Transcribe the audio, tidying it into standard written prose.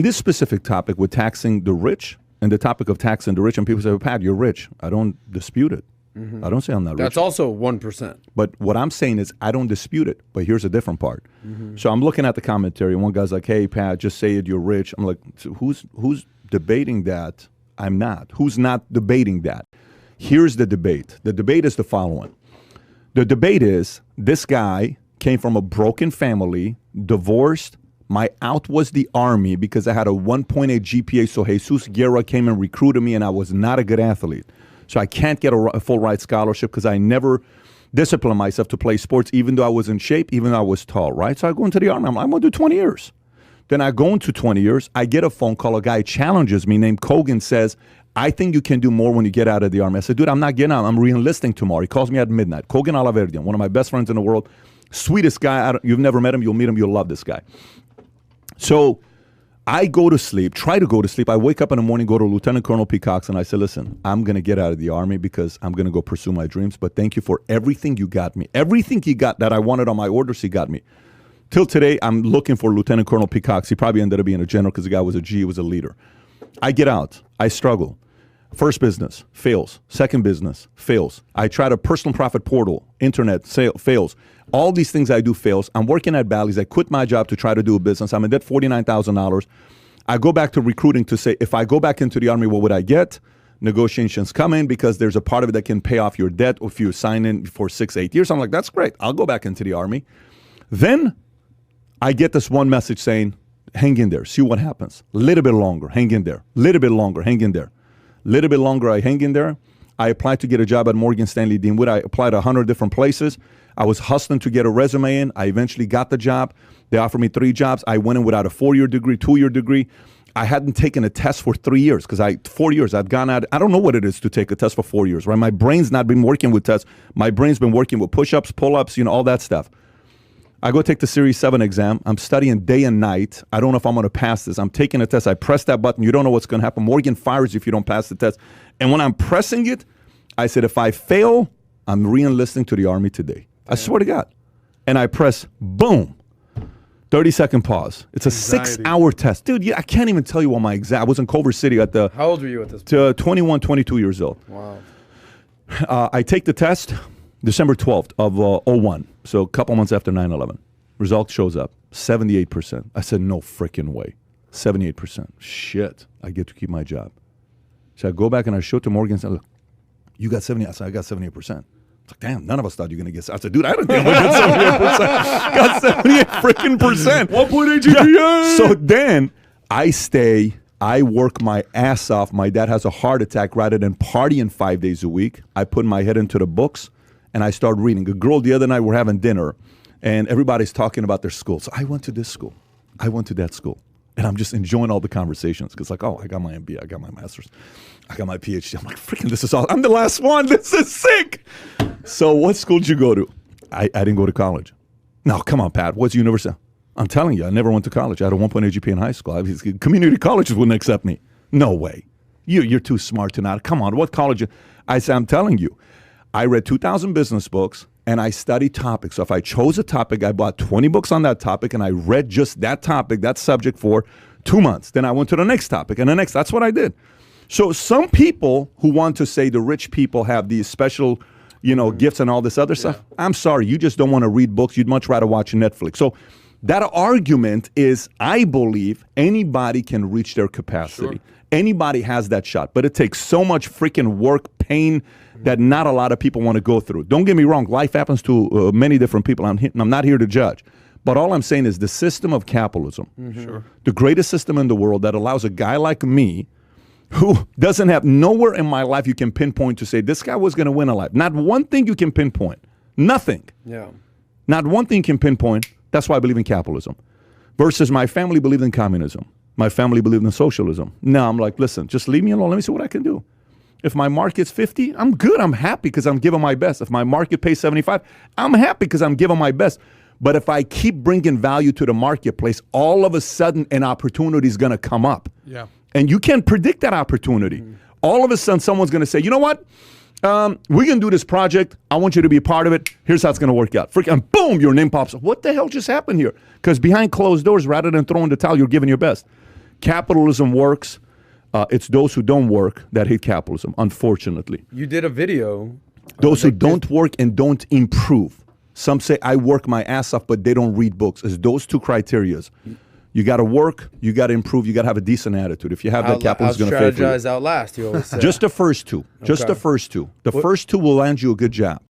This specific topic with taxing the rich and the topic of taxing the rich, and people say, well, Pat, you're rich. I don't dispute it. I don't say I'm not rich. That's also 1%. But what I'm saying is I don't dispute it. But here's a different part. So I'm looking at the commentary. One guy's like, hey, Pat, just say it, you're rich. I'm like, so who's debating that? I'm not. Who's not debating that? Here's the debate. The debate is the following. The debate is this guy came from a broken family, divorced. My out was the Army because I had a 1.8 GPA. So Jesus Guerra came and recruited me, and I was not a good athlete. So I can't get a full ride scholarship because I never disciplined myself to play sports, even though I was in shape, even though I was tall, right? So I go into the Army. I'm going to do 20 years. Then I go into 20 years. I get a phone call. A guy challenges me named Kogan, says, I think you can do more when you get out of the Army. I said, dude, I'm not getting out. I'm re-enlisting tomorrow. He calls me at midnight. Kogan Alaverdian, one of my best friends in the world. Sweetest guy. You've never met him. You'll meet him. You'll love this guy. So I go to sleep, try to go to sleep. I wake up in the morning, go to Lieutenant Colonel P. Cox, and I say, listen, I'm going to get out of the Army because I'm going to go pursue my dreams. But thank you for everything you got me. Everything he got that I wanted on my orders, he got me. Till today, I'm looking for Lieutenant Colonel P. Cox. He probably ended up being a general because the guy was a G, he was a leader. I get out. I struggle. First business, fails. Second business, fails. I tried a personal profit portal, internet, fails. All these things I do fails. I'm working at Bally's. I quit my job to try to do a business. I'm in debt $49,000. I go back to recruiting to say, if I go back into the Army, what would I get? Negotiations come in because there's a part of it that can pay off your debt if you sign in for 6-8 years. I'm like, that's great. I'll go back into the Army. Then I get this one message saying, hang in there, see what happens. A little bit longer, hang in there. A little bit longer, hang in there. A little bit longer, I hang in there. I applied to get a job at Morgan Stanley Deanwood. I applied 100 different places. I was hustling to get a resume in. I eventually got the job. They offered me 3 jobs. I went in without a 4-year degree, 2-year degree. I hadn't taken a test for 3 years because 4 years I'd gone out. I don't know what it is to take a test for 4 years, right? My brain's not been working with tests. My brain's been working with push-ups, pull-ups, all that stuff. I go take the Series 7 exam. I'm studying day and night. I don't know if I'm going to pass this. I'm taking a test. I press that button. You don't know what's going to happen. Morgan fires you if you don't pass the test. And when I'm pressing it, I said, if I fail, I'm re-enlisting to the Army today. I swear to God. And I press, boom, 30-second pause. It's a 6-hour test. Dude, I can't even tell you what my exam. I was in Culver City at the... How old were you at this point? 21, 22 years old. Wow. I take the test December 12th of 01. So a couple months after 9/11. Result shows up, 78%. I said, no freaking way. 78%. Shit, I get to keep my job. So I go back and I show it to Morgan and say, look, you got 70. I said, I got 78%. It's like, damn, none of us thought you were going to get. I said, dude, I don't think I'm going to get 78%. Got 78 freaking percent. 1.8 GPA. Yeah. So then I stay. I work my ass off. My dad has a heart attack. Rather than partying 5 days a week, I put my head into the books and I start reading. A girl the other night, we're having dinner and everybody's talking about their school. So I went to this school. I went to that school. And I'm just enjoying all the conversations because like, oh, I got my MBA, I got my master's, I got my PhD. I'm like, freaking, this is all. I'm the last one. This is sick. So what school did you go to? I didn't go to college. No, come on, Pat. What's university? I'm telling you, I never went to college. I had a 1.8 GPA in high school. Community colleges wouldn't accept me. No way. You're too smart to not. Come on, what college? I said, I'm telling you. I read 2,000 business books, and I studied topics. So if I chose a topic, I bought 20 books on that topic, and I read just that topic, that subject for 2 months. Then I went to the next topic, and the next. That's what I did. So some people who want to say the rich people have these special, gifts and all this other stuff, I'm sorry, you just don't want to read books. You'd much rather watch Netflix. So that argument is, I believe anybody can reach their capacity. Sure. Anybody has that shot, but it takes so much freaking work, pain, that not a lot of people want to go through. Don't get me wrong. Life happens to many different people. I'm not here to judge. But all I'm saying is the system of capitalism, Sure. the greatest system in the world that allows a guy like me who doesn't have nowhere in my life you can pinpoint to say this guy was going to win a life. Not one thing you can pinpoint. Nothing. Yeah. Not one thing you can pinpoint. That's why I believe in capitalism. Versus my family believed in communism. My family believed in socialism. Now I'm like, listen, just leave me alone. Let me see what I can do. If my market's 50, I'm good. I'm happy because I'm giving my best. If my market pays 75, I'm happy because I'm giving my best. But if I keep bringing value to the marketplace, all of a sudden an opportunity is going to come up. Yeah. And you can't predict that opportunity. All of a sudden someone's going to say, you know what? We're going to do this project. I want you to be a part of it. Here's how it's going to work out. And boom, your name pops up. What the hell just happened here? Because behind closed doors, rather than throwing the towel, you're giving your best. capitalism works. It's those who don't work that hate capitalism, unfortunately. You did a video. Those who don't work and don't improve. Some say, I work my ass off, but they don't read books. It's those two criterias. You got to work, you got to improve, you got to have a decent attitude. If you have that, capitalism is going to favor you. Strategize, outlast, you always say. Just the first two. Just Okay. the first two. The first two will land you a good job.